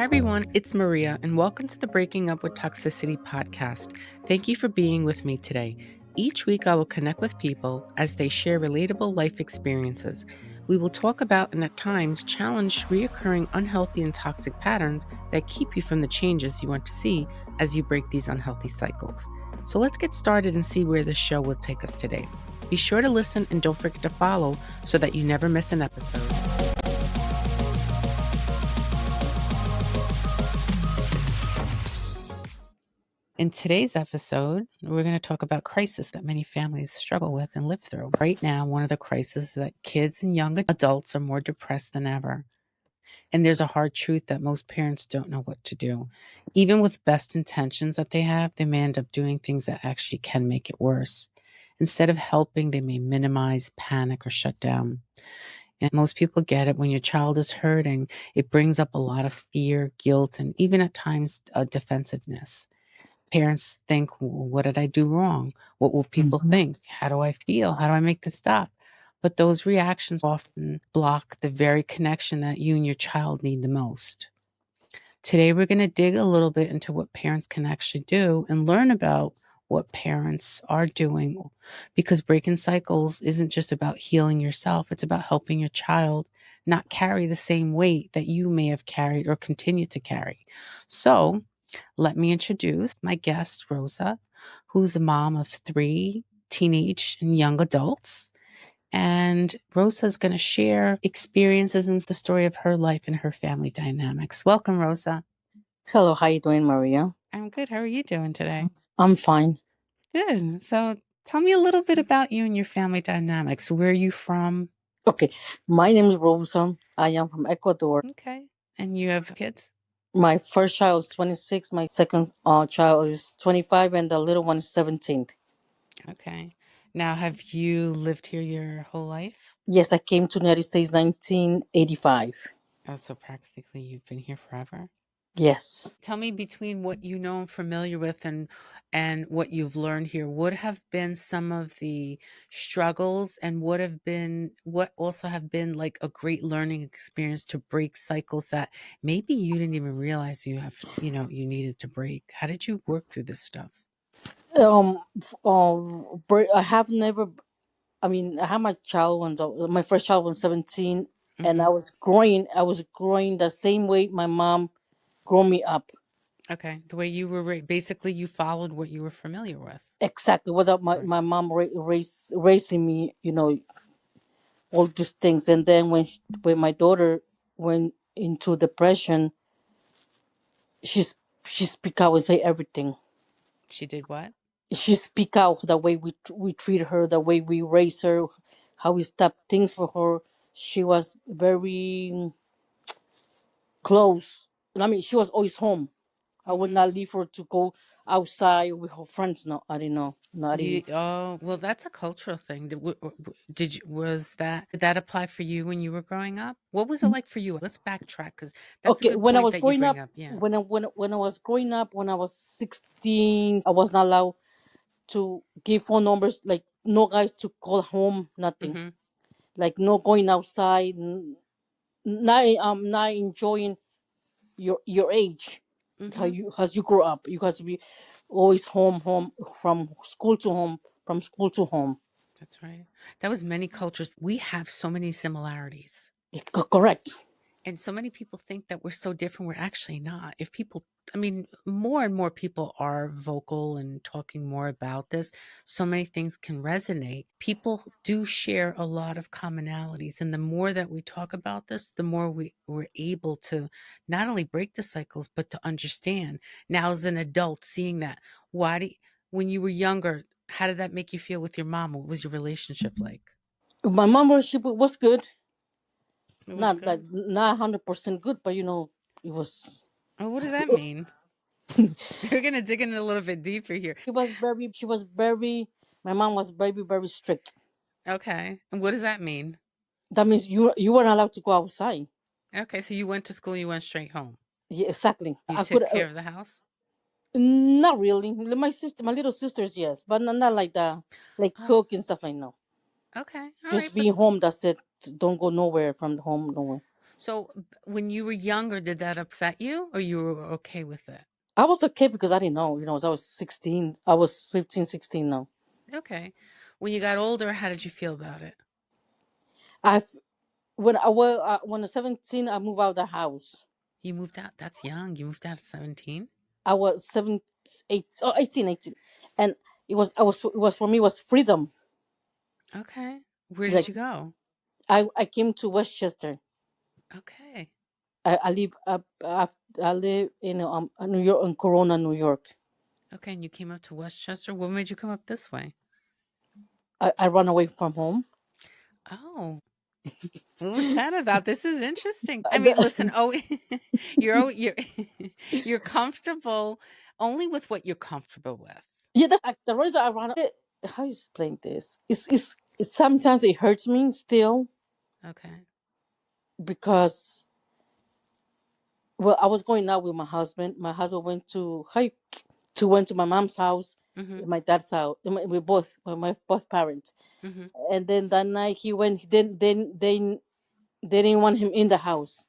everyone, it's Maria, and welcome to the Breaking Up with Toxicity podcast. Thank you for being with me today. Each week, I will connect with people as they share relatable life experiences. We will talk about and at times challenge reoccurring unhealthy and toxic patterns that keep you from the changes you want to see as you break these unhealthy cycles. So let's get started and see where this show will take us today. Be sure to listen and don't forget to follow so that you never miss an episode. In today's episode, we're going to talk about crisis that many families struggle with and live through. Right now, one of the crises is that kids and young adults are more depressed than ever. And there's a hard truth that most parents don't know what to do. Even with best intentions that they have, they may end up doing things that actually can make it worse. Instead of helping, they may minimize, panic, or shut down. And most people get it. When your child is hurting, it brings up a lot of fear, guilt, and even at times defensiveness. Parents think, well, what did I do wrong? What will people think? How do I feel? How do I make this stop? But those reactions often block the very connection that you and your child need the most. Today, we're going to dig a little bit into what parents can actually do and learn about what parents are doing, because breaking cycles isn't just about healing yourself. It's about helping your child not carry the same weight that you may have carried or continue to carry. So let me introduce my guest, Rosa, who's a mom of 3 teenage and young adults. And Rosa is going to share experiences and the story of her life and her family dynamics. Welcome, Rosa. Hello, how you doing, Maria? I'm good. How are you doing today? I'm fine. Good. So tell me a little bit about you and your family dynamics. Where are you from? Okay, my name is Rosa. I am from Ecuador. Okay. And you have kids? My first child is 26. My second child is 25, and the little one is 17. Okay. Now, have you lived here your whole life? Yes, I came to the United States 1985. Oh, so practically you've been here forever? Yes. Tell me, between what you know and familiar with and what you've learned here, what have been some of the struggles, and what also have been like a great learning experience to break cycles that maybe you didn't even realize you needed to break? How did you work through this stuff? I have never. I mean, I had my child when my first child was 17, and Hmm. I was growing. I was growing the same way my mom grew me up. Okay. The way you were basically you followed what you were familiar with. Exactly. Without Right. my mom raising me, all these things. And then when my daughter went into depression, she's she speak out and say everything. She did what? She speak out the way we treat her, the way we raise her, how we stop things for her. She was very close. I mean, she was always home. I would Hmm. not leave her to go outside with her friends. No, I didn't know. No, I didn't. Oh, well, that's a cultural thing. Did that apply for you when you were growing up? What was it like for you? Let's backtrack, because that's a Okay, good when I point was that you growing bring up, up. Yeah. when I was growing up, when I was 16, I was not allowed to give phone numbers, like no guys to call home, nothing, Mm-hmm. like no going outside, not enjoying your age, Mm-hmm. as you grow up, you have to be always home, from school to home, from school to home. That's right. That was many cultures. We have so many similarities. Correct. And so many people think that we're so different. We're actually not. If people, I mean, more and more people are vocal and talking more about this. So many things can resonate. People do share a lot of commonalities. And the more that we talk about this, the more we're able to not only break the cycles, but to understand. Now, as an adult, seeing that, when you were younger, how did that make you feel with your mom? What was your relationship like? My membership was good, It was not like good. not 100% good, but it was. Oh, what does that mean? We're gonna dig in a little bit deeper here. She was very. My mom was very strict. Okay. And what does that mean? That means you weren't allowed to go outside. Okay, so you went to school, you went straight home. Yeah, exactly. You I could took care of the house? not really. My little sisters, yes, but not like that. Like Oh, cook and stuff like no. okay. All right. Just But being home. That's it. Don't go nowhere from the home. Nowhere. So when you were younger, did that upset you or you were okay with it? I was okay because I didn't know, as I was 16, I was 15, 16 now. Okay. When you got older, how did you feel about it? I've when I was 17, I moved out of the house. You moved out. That's young. You moved out at 17? I was 7, 8, oh, 18, 18, and it was for me, it was freedom. Okay. Where did Like you go? I came to Westchester. Okay. I live I live in New York, in Corona, New York. Okay. And you came up to Westchester. What made you come up this way? I run away from home. Oh, what was that about? This is interesting. I mean, listen, The- oh, you're you're comfortable only with what you're comfortable with. yeah, the reason I run. How you explain this? Sometimes it hurts me still Okay. because, well, I was going out with my husband. My husband went to went to my mom's house, Mm-hmm. my dad's house. We both, my both parents. Mm-hmm. And then that night he went. Then they didn't want him in the house.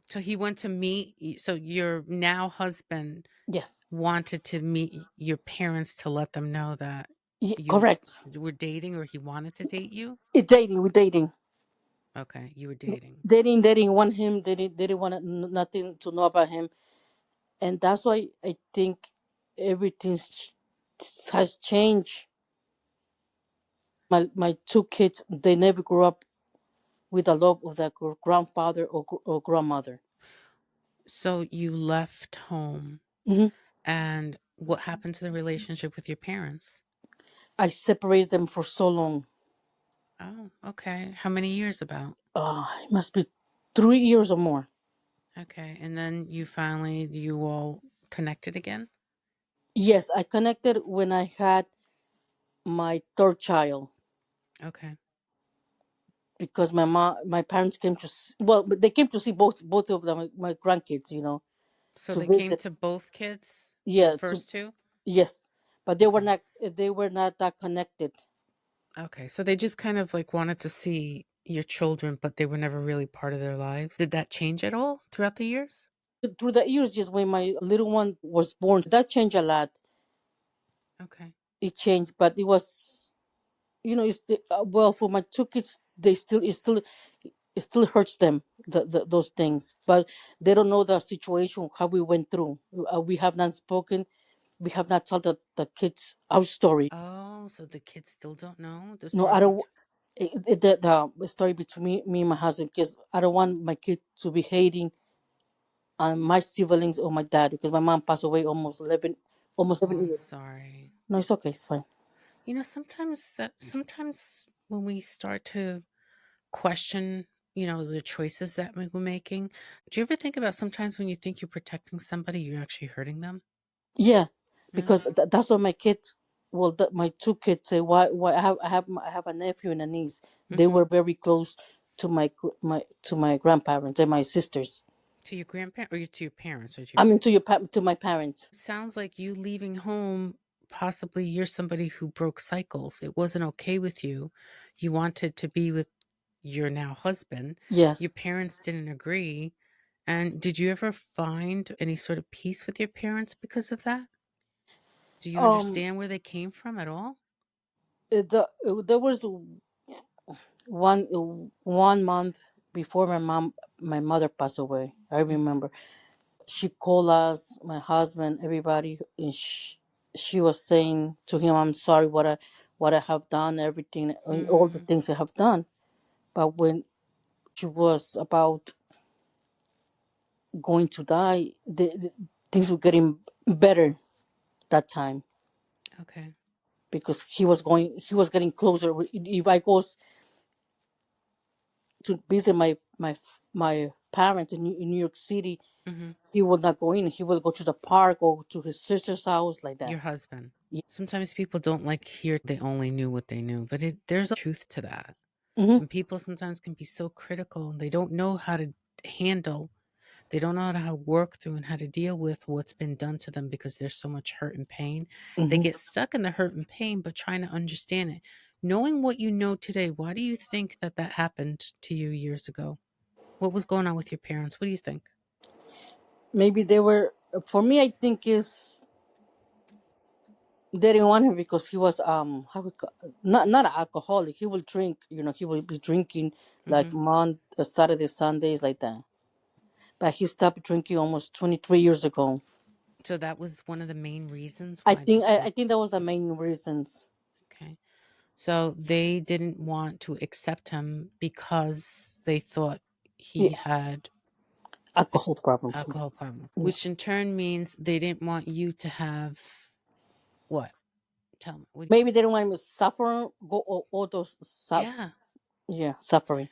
So he went to meet so your now husband Yes, wanted to meet your parents to let them know that yeah, you correct. were dating or he wanted to date you? Dating, we dating. Okay, you were dating. They didn't want him. They didn't want nothing to know about him, and that's why I think everything has changed. My two kids, they never grew up with the love of their grandfather or grandmother. So you left home Hmm. and what happened to the relationship with your parents? I separated them for so long. Oh, okay. How many years about? It must be 3 years or more. Okay. And then you all connected again? Yes, I connected when I had my third child Okay. because my parents came to well, but they came to see both of them, my grandkids, So to they came visit. to both kids, the Yeah, to first two? yes, but Okay. they were not that connected. Okay. So they just kind of like wanted to see your children, but they were never really part of their lives. Did that change at all throughout the years? Through the years, just when my little one was born, that changed a lot. Okay. It changed, but it was, well, for my two kids, it still hurts them, those things, but they don't know the situation how we went through. We have not spoken. We have not told the kids our story. Oh, so the kids still don't know the No, story I don't. The story between me and my husband, because I don't want my kid to be hating on my siblings or my dad, because my mom passed away almost Oh, 11 I'm years. sorry. No, it's okay. It's fine. Sometimes when we start to question, the choices that we're making, do you ever think about sometimes when you think you're protecting somebody, you're actually hurting them? Yeah, Yeah. because that's what my kids. Well, my two kids say. Why I have a nephew and a niece. They Hmm. were very close to my grandparents and my sisters. To your grandparents or to your parents or to your I mean, to my parents. sounds like you leaving home, possibly you're somebody who broke cycles. It wasn't okay with you. You wanted to be with your now husband. Your Yes. parents didn't agree. And did you ever find any sort of peace with your parents because of that? Do you Um. understand where they came from at all? There was one month before my mother passed away. I Mhm. remember she called us, my husband, everybody, and she was saying to him, "I'm sorry what I have done, everything, all the Mm, things I have done." But when she was about going to die, things were getting better that time, okay. because he was getting closer. If I goes to visit my parents in New York City, Hmm. he will not go in. He will go to the park or to his sister's house, like that. Your husband. Sometimes people don't like hear they only knew what they knew, but there's a truth to that. Hmm. And people sometimes can be so critical and they don't know how to handle, they don't know how to work through and how to deal with what's been done to them because there's so much hurt and pain. They Hmm. get stuck in the hurt and pain, but trying to understand it. Knowing what you know today, why do you think that happened to you years ago? What was going on with your parents? What do you think? Maybe they were. For me, I think is they didn't want him because he was not an alcoholic. He will drink. He will be drinking like Hmm. Saturday, Sundays like that. But he stopped drinking almost 23 years ago. So that was one of the main reasons I why the think I family. think that was the main reasons. Okay. So they didn't want to accept him because they thought he Yeah, had an alcohol problems. alcohol problem, Yeah. which in turn means they didn't want you to have what? Tell me. What? Maybe they don't want him to suffer. Go all those Yeah. yeah, suffering.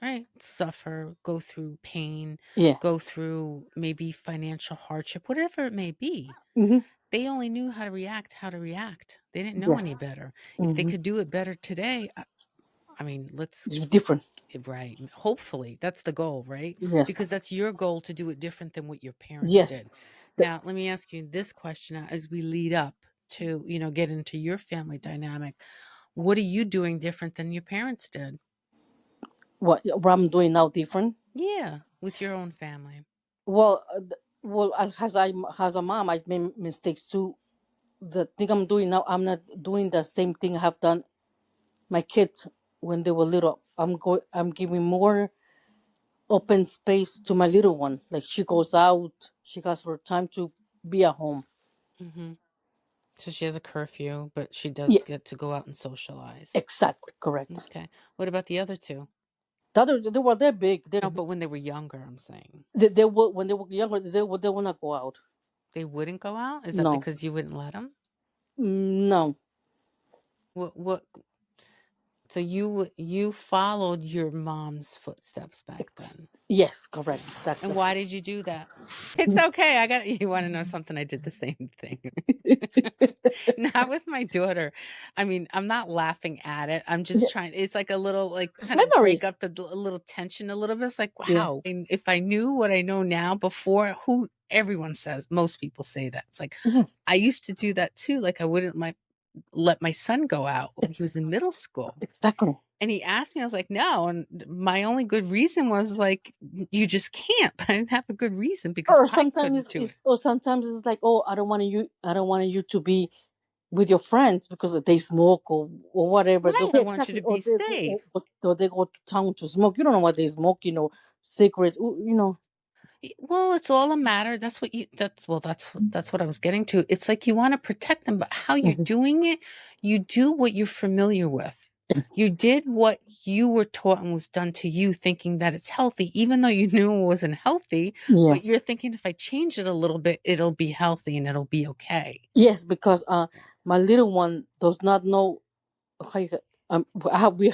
Right. Suffer, go through pain, Yeah. go through maybe financial hardship, whatever it may be. Hmm. They only knew how to react. They didn't know any Yes. better. If they Hmm. could do it better today, I mean, let's Different. right. Hopefully, that's the goal, right? Because Yes. that's your goal to do it different than what your parents Yes. did. The- Now, let me ask you this question as we lead up to, get into your family dynamic. What are you doing different than your parents did? what I'm doing now different. Yeah, with your own family. Well, as a mom, I made mistakes too. The thing I'm doing now, I'm not doing the same thing I have done my kids when they were little. I'm giving more open space to my little one. Like she goes out, she has her time to be at home. Hmm. So she has a curfew, but she does Yeah, get to go out and socialize. exactly correct. Okay. What about the other two? The other, they're big. No, but when they were younger, I'm saying They will when they were younger. They will not go out. they wouldn't go out. Is that No. because you wouldn't let them? No. What? So you followed your mom's footsteps back then. Yes, correct. That's And it. why did you do that? It's okay. You want to know something? I did the same thing. Not with my daughter. I mean, I'm not laughing at it. I'm just trying. It's like a little, like, It's kind of break memories. up a little tension a little bit. It's like, Yeah. wow. And if I knew what I know now before, everyone says, most people say that. It's like, Yes. I used to do that too. Like, I wouldn't let my son go out when he It's was in middle school. exactly. And he asked me, I was like, no. And my only good reason was like, you just can't. But I didn't have a good reason because Or I sometimes couldn't do it. it's like, oh, I don't want you to be with your friends because they smoke or whatever. Right. I Yeah, want you exactly. to be safe. Or they go to town to smoke. You don't know what they smoke. Cigarettes. Well, it's all a matter. That's what I was getting to. It's like you want to protect them, but how you're Mhm. doing it, you do what you're familiar with. You did what you were taught and was done to you, thinking that it's healthy, even though you knew it wasn't healthy. But Yes. you're thinking if I change it a little bit, it'll be healthy and it'll be okay. Yes, because my little one does not know how we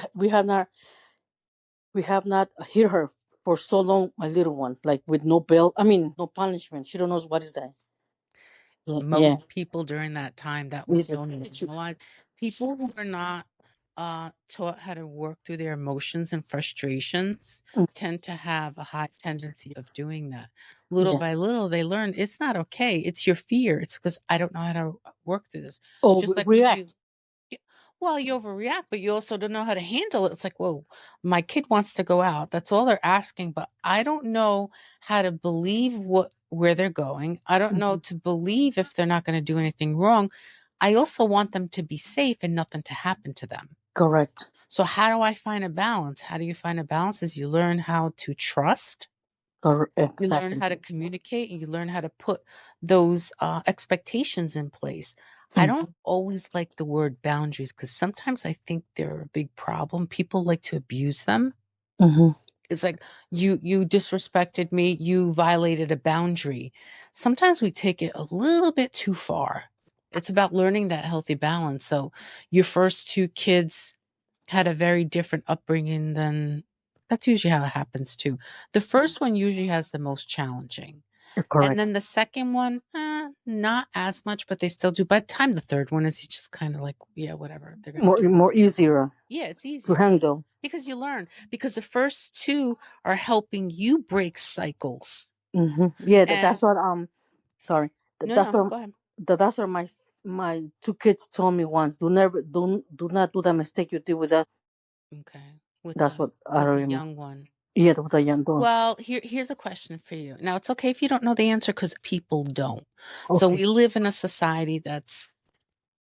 have not hear her for so long. My little one, like with no bell. I mean, no punishment. She don't know what is that. Yeah. Most Yeah. people during that time, that was Yes. so normalized. People who are not taught how to work through their emotions and frustrations tend to have a high tendency of doing that. Little Yeah. by little, they learn it's not okay. It's your fear. It's because I don't know how to work through this. Or Just like when react. yeah, well, you overreact, but you also don't know how to handle it. It's like, whoa, my kid wants to go out. That's all they're asking, but I don't know how to believe where they're going. I don't know Mhm. to believe if they're not going to do anything wrong. I also want them to be safe and nothing to happen to them. Correct. So how do I find a balance? How do you find a balance? Is you learn how to trust, Correct. you learn Exactly. how to communicate, and you learn how to put those expectations in place. I don't Mhm. always like the word boundaries because sometimes I think they're a big problem. People like to abuse them. Mhm. It's like you disrespected me, you violated a boundary. Sometimes we take it a little bit too far. It's about learning that healthy balance. So your first two kids had a very different upbringing than that's usually how it happens too. The first one usually has the most challenging. And Correct. then the second one, not as much, but they still do. By the time the third one is, you just kind of like, yeah, whatever. They're gonna do. More easier Yeah, it's to easier handle. because you learn. Because the first two are helping you break cycles. Yeah, And that's what sorry. no, That's no, what go ahead. that's what my two kids told me once. Do not do that mistake you did with us. Okay, with That's the what I don't remember. young one. Yeah, with a young girl. Well, here's a question for you. Now, it's okay if you don't know the answer because people don't. So Okay. we live in a society that's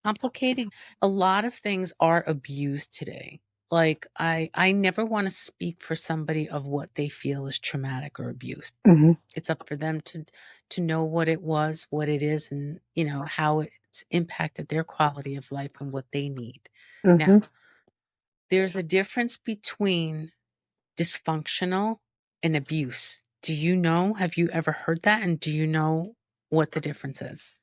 complicated. A lot of things are abused today. Like I never want to speak for somebody of what they feel is traumatic or abused. Mm-hmm. It's up for them to know what it was, what it is, and how it's impacted their quality of life and what they need. Mm-hmm. Now, there's a difference between dysfunctional and abuse. Do you know? Have you ever heard that? And do you know what the difference is?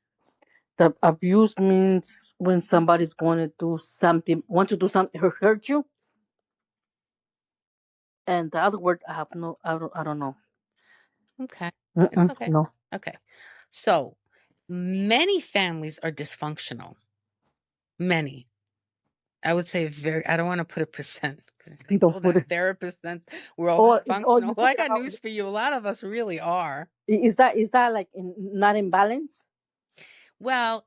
The abuse means when somebody's going to do something, want to do something, hurt you. And the other word, I have no, I don't know. Okay. It's Mm-mm, okay. no. Okay. So many families are dysfunctional. Many. I would say very, I don't want to put a percent because it's like, Don't oh, put that it. therapist, we're all Or dysfunctional. you Well, put I it got how news for you. A lot of us really are. is that like not in balance? Well,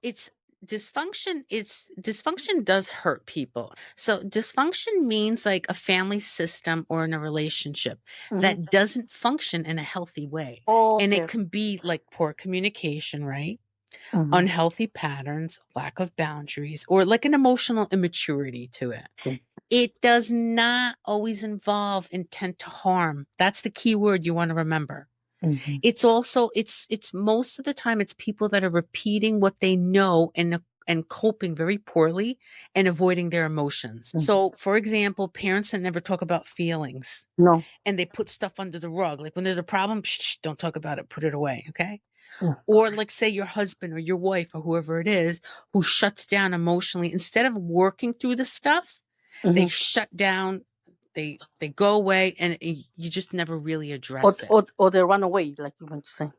dysfunction does hurt people. So dysfunction means like a family system or in a relationship Mm-hmm. that doesn't function in a healthy way. And Okay. it can be like poor communication, right? Mm-hmm. Unhealthy patterns, lack of boundaries, or like an emotional immaturity to it. Okay. It does not always involve intent to harm. That's the key word you want to remember. Mm-hmm. It's also it's most of the time it's people that are repeating what they know and coping very poorly and avoiding their emotions. Mm-hmm. So, for example, parents that never talk about feelings No. and they put stuff under the rug. Like when there's a problem, shh, don't talk about it, put it away, okay? Mm. Or like say your husband or your wife or whoever it is who shuts down emotionally instead of working through the stuff, they Mm-hmm. shut down, they go away and you just never really Or, address it. or they run away, like you want to say.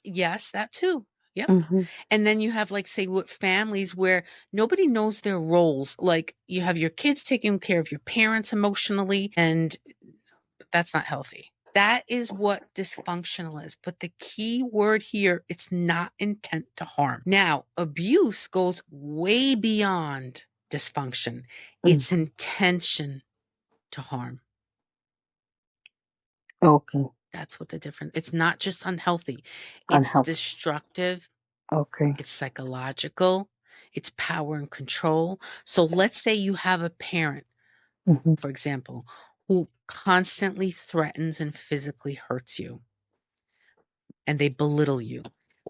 Yes, that too. Yep. Mm-hmm. And then you have like say what families where nobody knows their roles. Like you have your kids taking care of your parents emotionally, and that's not healthy. That is what dysfunctional is. But the key word here, it's not intent to harm. Now, abuse goes way beyond dysfunction. It's Mm-hmm. intention to harm. Okay. That's what the difference. It's not just unhealthy. It's Unhealthy. destructive. Okay. It's psychological, it's power and control. So let's say you have a parent, Mm-hmm. for example, who constantly threatens and physically hurts you and they belittle you,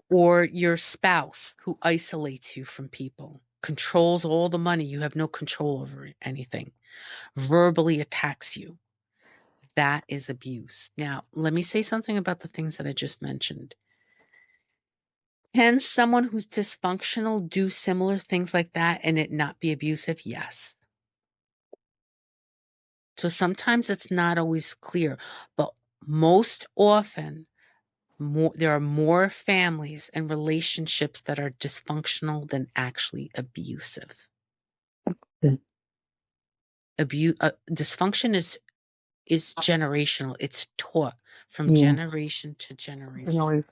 or your spouse who isolates you from people, controls all the money, you have no control over anything, verbally attacks you. That is abuse. Now, let me say something about the things that I just mentioned. Can someone who's dysfunctional do similar things like that and it not be abusive? Yes. So sometimes it's not always clear, but most often, there are more families and relationships that are dysfunctional than actually abusive. Okay. Dysfunction is generational. It's taught from Yeah. generation to You know, generation.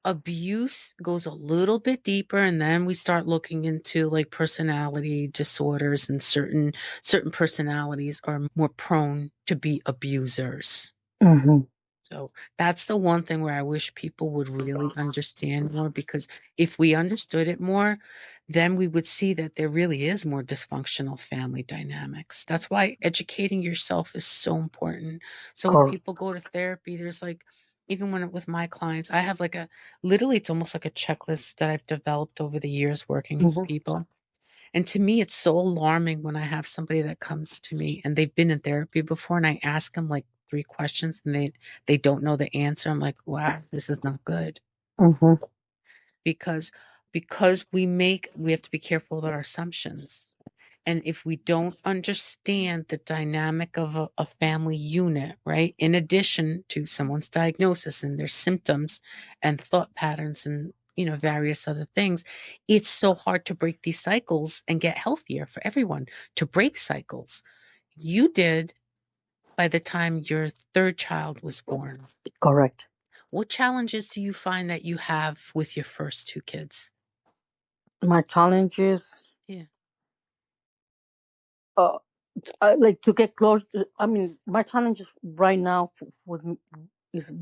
Abuse goes a little bit deeper and then we start looking into like personality disorders and certain personalities are more prone to be abusers. mm-hmm. So that's the one thing where I wish people would really understand more because if we understood it more, then we would see that there really is more dysfunctional family dynamics. That's why educating yourself is so important. So when Correct. people go to therapy, there's like, even when with my clients, I have like literally, it's almost like a checklist that I've developed over the years working with Mm-hmm. people. And to me, it's so alarming when I have somebody that comes to me and they've been in therapy before and I ask them like three questions and they don't know the answer. I'm like, wow, this is not good. Mm-hmm. Because we have to be careful with our assumptions. And if we don't understand the dynamic of a family unit, right, in addition to someone's diagnosis and their symptoms and thought patterns and various other things, it's so hard to break these cycles and get healthier for everyone to break cycles. You did by the time your third child was born. Correct. What challenges do you find that you have with your first two kids? My challenges. Yeah. like to get close. I mean, my challenge is right now is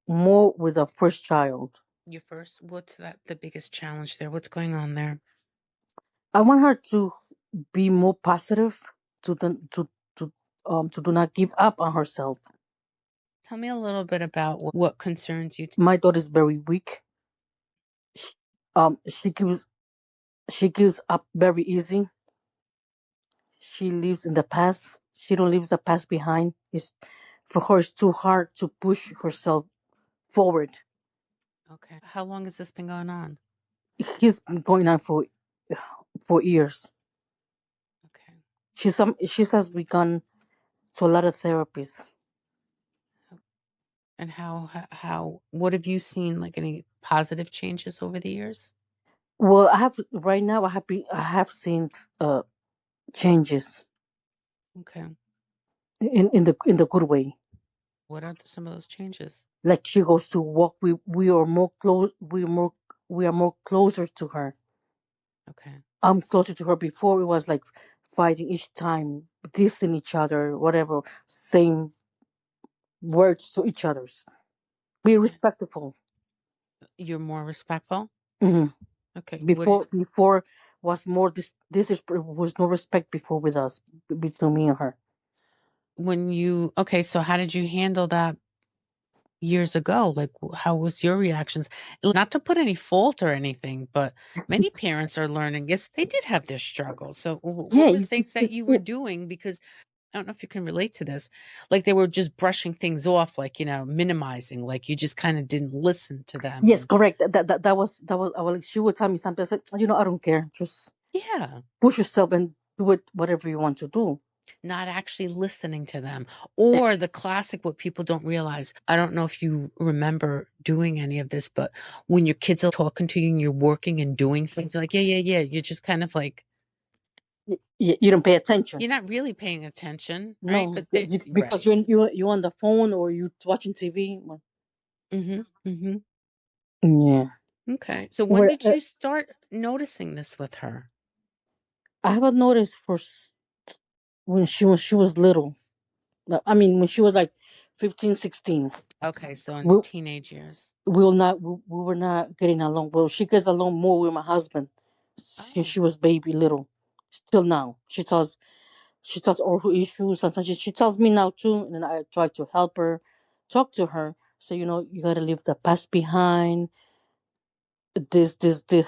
more with the first child. Your first, what's that the biggest challenge there? What's going on there? I want her to be more positive, to the, to do not give up on herself. Tell me a little bit about what concerns you. My daughter is very weak. She, she gives up very easy. She lives in the past. She don't leave the past behind. It's for her. It's too hard to push herself forward. Okay. How long has this been going on? He's been going on for years. Okay. She has begun to a lot of therapies. And what have you seen, like any positive changes over the years? Well, I have right now. I have seen changes Okay. in the good way. What are some of those changes? Like she goes to walk. We are more close. We are more closer to her. Okay. I'm closer to her. Before it was like fighting each time, dissing each other, whatever, saying words to each other's. Be Okay. respectful. You're more respectful? Hmm. Okay. Before was more this is was no respect before with us between me and her. Okay, so how did you handle that years ago? Like, how was your reactions? Not to put any fault or anything, but many parents are learning. Yes, they did have their struggles. So, Yeah, what were things that you were doing? Because I don't know if you can relate to this. Like, they were just brushing things off, like, minimizing, like you just kind of didn't listen to them. yes, correct. That was. Well, she would tell me something. I said, I don't care. Just Yeah. push yourself and do it, whatever you want to do. Not actually listening to them. Eh, Or the classic, what people don't realize, I don't know if you remember doing any of this, but when your kids are talking to you and you're working and doing things, you're like, yeah, yeah, yeah, you're just kind of like, you don't pay attention. you're not really paying attention, right? No, But they, because right. you're on the phone or you watching TV. Mm-hmm. Mm-hmm. Yeah. Okay. So when Where did you start noticing this with her? I haven't noticed when she was little. I mean, when she was like 15, 16. Okay, so in We teenage years. we were not getting along. Well, she gets along more with my husband since Oh, she was baby little. Still now, she tells all her issues. Sometimes she tells me now too, and then I try to help her, talk to her. So you gotta leave the past behind. This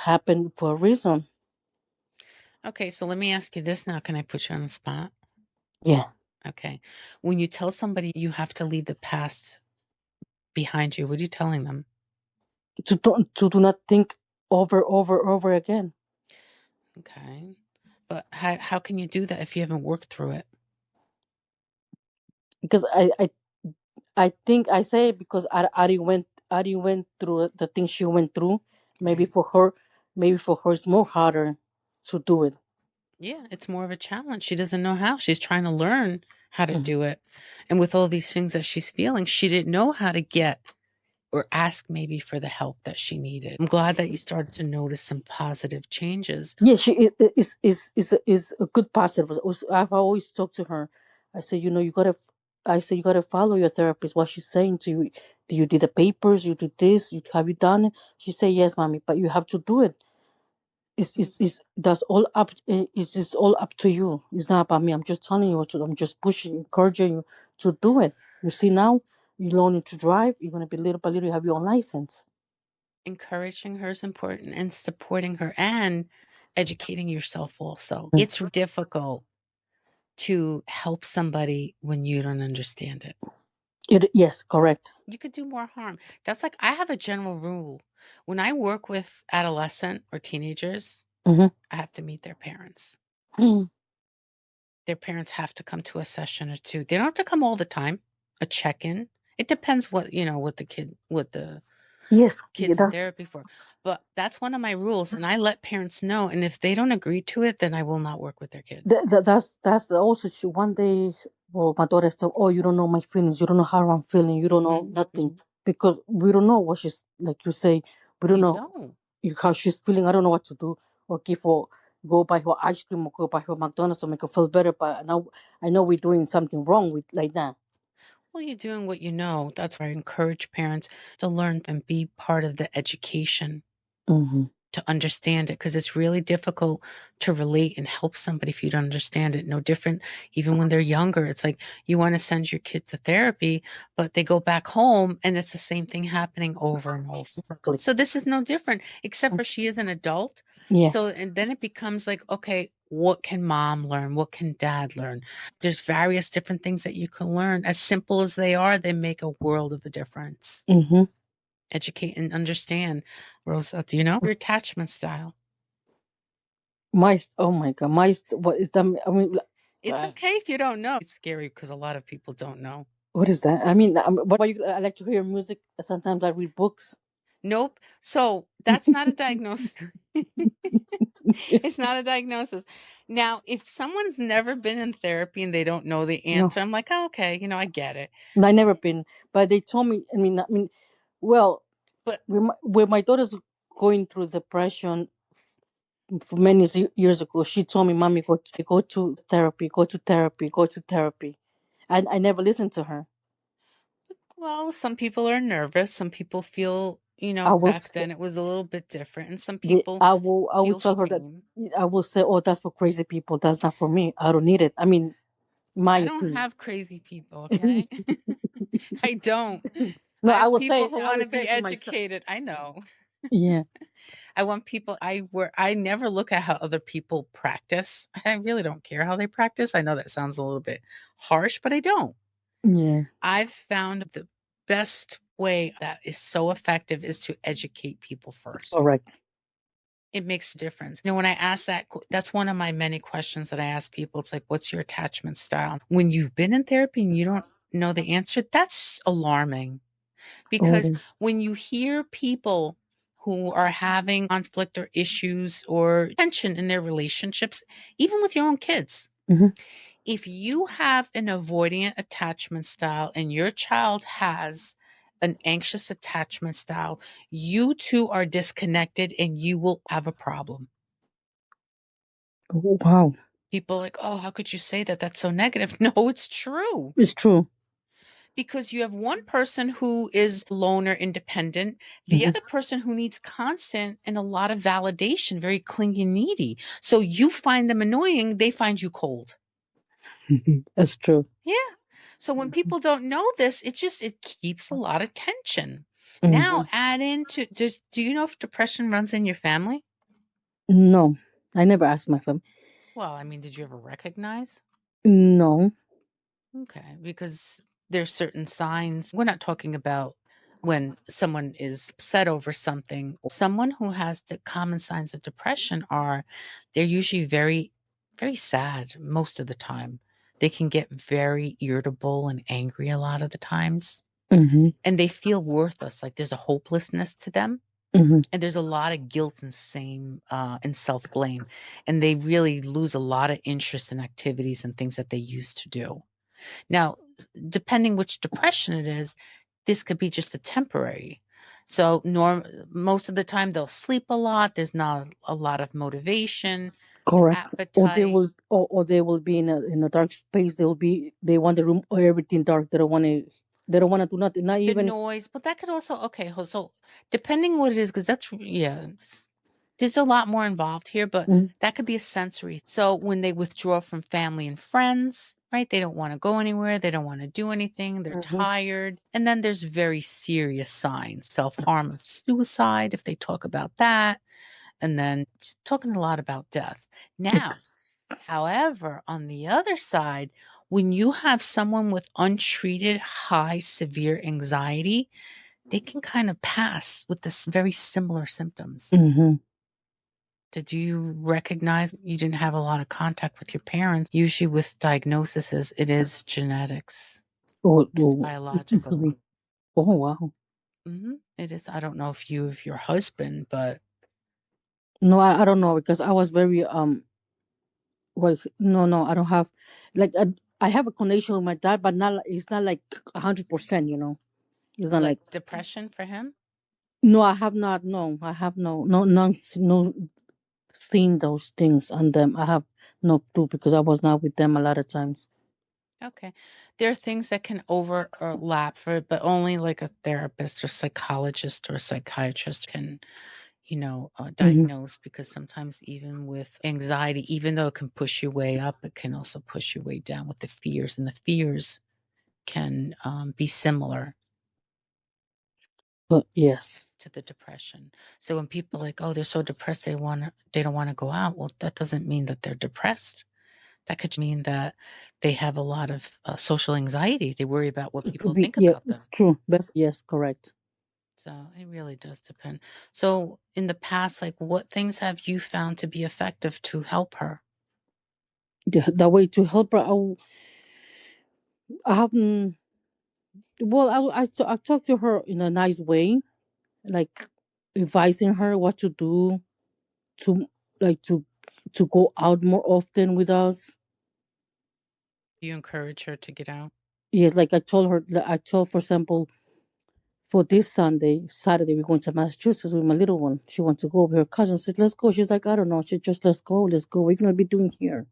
happened for a reason. okay. So let me ask you this now. Can I put you on the spot? Yeah. Okay. When you tell somebody you have to leave the past behind you, what are you telling them? To do not think over again. Okay. But how can you do that if you haven't worked through it? Because I think I say it because Ari went through the things she went through. Maybe Right. for her, it's more harder to do it. Yeah, it's more of a challenge. She doesn't know how. She's trying to learn how to Mhm. do it. And with all these things that she's feeling, she didn't know how to get or ask maybe for the help that she needed. I'm glad that you started to notice some positive changes. Yeah, she is a good positive. I've always talked to her. I say, you gotta. I say you gotta follow your therapist. What she's saying to you. Do you did the papers? You did this? Have you done it? She say yes, mommy, but you have to do it. It's that's all up. It's all up to you. It's not about me. I'm just telling you what to. I'm just pushing, encouraging you to do it. You see now, you're learning to drive. You're gonna be little by little. You have your own license. Encouraging her is important and supporting her and educating yourself also. Mm. It's difficult to help somebody when you don't understand it. Yes, correct. You could do more harm. That's like I have a general rule. When I work with adolescent or teenagers, Mm-hmm. I have to meet their parents. Their parents have to come to a session or two. They don't have to come all the time. A check-in. It depends what the Yes, yeah, kids in therapy for. But that's one of my rules and I let parents know and if they don't agree to it, then I will not work with their kid. that's also true. One day, well, my daughter said, "Oh, you don't know my feelings. You don't know how I'm feeling. You don't know Mhm. nothing Mhm. because we don't know what she's like. You say we don't You know don't. how she's feeling. I don't know what to do or give her. go buy her ice cream or go buy her McDonald's to make her feel better. But now I know we're doing something wrong with like that. Well, you're doing what you know. That's why I encourage parents to learn and be part of the education Mm-hmm. to understand it because it's really difficult to relate and help somebody if you don't understand it. No different, even when they're younger. It's like you want to send your kid to therapy, but they go back home and it's the same thing happening over and over. Exactly. So this is no different, except for she is an adult. Yeah. So, and then it becomes like, okay, what can mom learn? What can dad learn? There's various different things that you can learn. As simple as they are, they make a world of a difference. Mm-hmm. Educate and understand. Rosa, do you know your attachment style? Oh my god, what is that? I mean, It's okay if you don't know. It's scary because a lot of people don't know. what is that? I mean, what about you? I like to hear music. Sometimes I read books. Nope. So that's not a diagnosis. It's not a diagnosis. Now, if someone's never been in therapy and they don't know the No, answer, I'm like, oh, okay, I get it. I never been, but they told me. I mean, well, But when my daughter's going through depression for many years ago, she told me, "Mommy, go to therapy, go to therapy, go to therapy," and I never listened to her. well, some people are nervous. Some people feel, I back was then it was a little bit different, and some the people I will feel tell her that shame. I will say, "Oh, that's for crazy people. That's not for me. I don't need it." I mean, my I don't opinion. have crazy people, okay? I don't. No, I have people who want to be it to myself. educated. I know. Yeah, I want people I never look at how other people practice. I really don't care how they practice. I know that sounds a little bit harsh, but I don't. yeah, I've found the best way that is so effective is to educate people first. correct. It makes a difference. When I ask that, that's one of my many questions that I ask people. It's like, what's your attachment style? When you've been in therapy and you don't know the answer, that's alarming because Oh, when you hear people who are having conflict or issues or tension in their relationships, even with your own kids, hmm, if you have an avoidant attachment style and your child has an anxious attachment style, you two are disconnected and you will have a problem. oh, wow, People are like, oh, how could you say that? That's so negative. No, it's true. it's true. Because you have one person who is loner, independent, the Hmm. other person who needs constant and a lot of validation, very clingy, needy. So you find them annoying, they find you cold. That's true. Yeah. So when people don't know this, it keeps a lot of tension. Now Hmm. add into do you know if depression runs in your family? No, I never asked my family. Well, I mean, did you ever recognize? No. Okay, because there's certain signs. We're not talking about when someone is upset over something. Someone who has the common signs of depression are they're usually very, very sad most of the time. They can get very irritable and angry a lot of the times, Hmm. and they feel worthless. Like there's a hopelessness to them. Hmm. And there's a lot of guilt and shame and self blame. And they really lose a lot of interest in activities and things that they used to do. Now, depending which depression it is, this could be just a temporary. So most of the time they'll sleep a lot. There's not a lot of motivation, Correct. appetite, Or they will be in a dark space. They want the room or everything dark. They don't want to do nothing. Not the even. noise. But that could also okay. So depending what it is, because there's a lot more involved here, but Hmm. that could be a sensory. So when they withdraw from family and friends, right? They don't want to go anywhere. They don't want to do anything. They're Hmm. tired. And then there's very serious signs, self-harm or suicide, if they talk about that. And then just talking a lot about death. Now, Ex- however, on the other side, when you have someone with untreated high severe anxiety, they can kind of pass with this very similar symptoms. hmm. Did you recognize you didn't have a lot of contact with your parents? Usually with diagnoses, it is genetics. It's It could biological. be. Oh wow. It is. I don't know if you, if your husband, but No, I don't know because I was very well, no, I don't have like I have a connection with my dad, but not it's not like 100%. It's not like like depression for him. no, I have not. No, I have no, no, none, no. seen those things on them. I have no clue because I was not with them a lot of times. Okay. There are things that can overlap for it, but only like a therapist or psychologist or psychiatrist can, Hmm. diagnose, because sometimes even with anxiety, even though it can push you way up, it can also push you way down with the fears, and the fears can be similar But yes. to the depression. So when people are like, oh, they're so depressed, they don't want to go out. Well, that doesn't mean that they're depressed. That could mean that they have a lot of social anxiety. They worry about what It could people be, think yeah, about it's them. true. But yes, correct. So it really does depend. So in the past, like, what things have you found to be effective to help her? The way to help her, I haven't. Well, I talk to her in a nice way, like advising her what to do to like to go out more often with us. You encourage her to get out? Yes, like I told her. I told, for example, for this Saturday, we're going to Massachusetts with my little one. She wants to go with her cousin. I said, let's go. She's like, I don't know. She just, let's go. Let's go. We're gonna be doing here.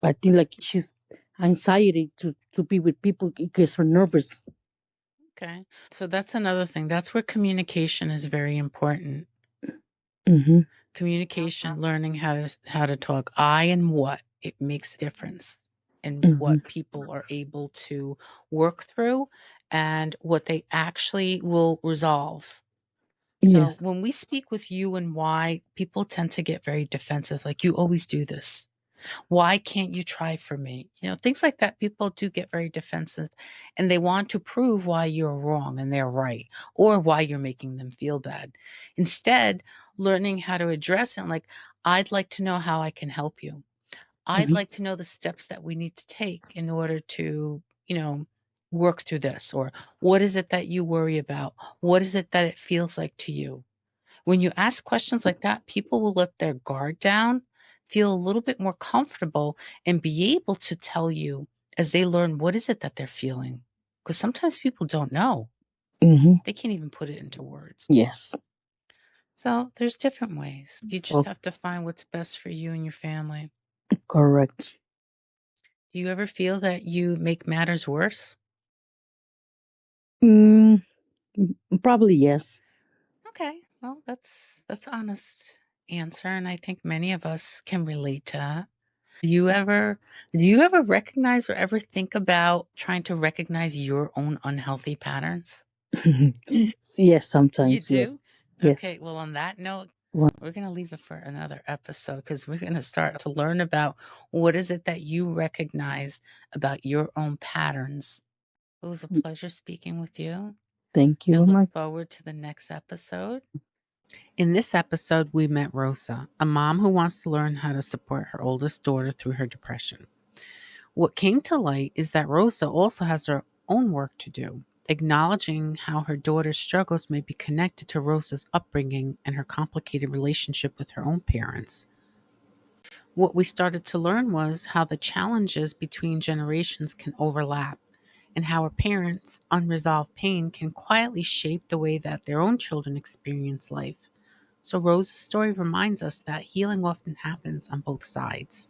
I think like she's anxiety to be with people. It gets her nervous. Okay. So that's another thing. That's where communication is very important. Mm-hmm. Communication, learning how to talk I and what, it makes a difference in Mm-hmm. what people are able to work through and what they actually will resolve. So Yes. when we speak with you and why, people tend to get very defensive, like, you always do this. Why can't you try for me? Things like that. People do get very defensive, and they want to prove why you're wrong and they're right, or why you're making them feel bad. Instead, learning how to address it, like, I'd like to know how I can help you. I'd Mm-hmm. like to know the steps that we need to take in order to, work through this. Or what is it that you worry about? What is it that it feels like to you? When you ask questions like that, people will let their guard down, feel a little bit more comfortable, and be able to tell you as they learn what is it that they're feeling. Because sometimes people don't know. Mm-hmm. They can't even put it into words. Yes. So there's different ways. You just Oh, have to find what's best for you and your family. correct. Do you ever feel that you make matters worse? Mm, probably yes. Okay. Well, that's honest answer, and I think many of us can relate to that. Do you ever recognize or ever think about trying to recognize your own unhealthy patterns? Yes, You sometimes. do? Yes. Yes. Okay, well, on that note, Well, we're going to leave it for another episode, because we're going to start to learn about what is it that you recognize about your own patterns. It was a pleasure speaking with you. thank you I very look much. forward to the next episode. In this episode, we met Rosa, a mom who wants to learn how to support her oldest daughter through her depression. What came to light is that Rosa also has her own work to do, acknowledging how her daughter's struggles may be connected to Rosa's upbringing and her complicated relationship with her own parents. What we started to learn was how the challenges between generations can overlap, and how a parent's unresolved pain can quietly shape the way that their own children experience life. So, Rosa's story reminds us that healing often happens on both sides.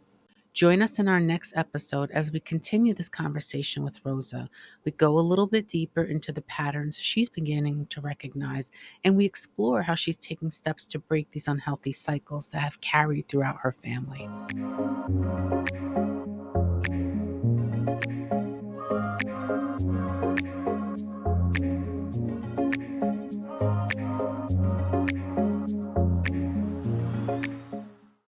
Join us in our next episode as we continue this conversation with Rosa. We go a little bit deeper into the patterns she's beginning to recognize, and we explore how she's taking steps to break these unhealthy cycles that have carried throughout her family.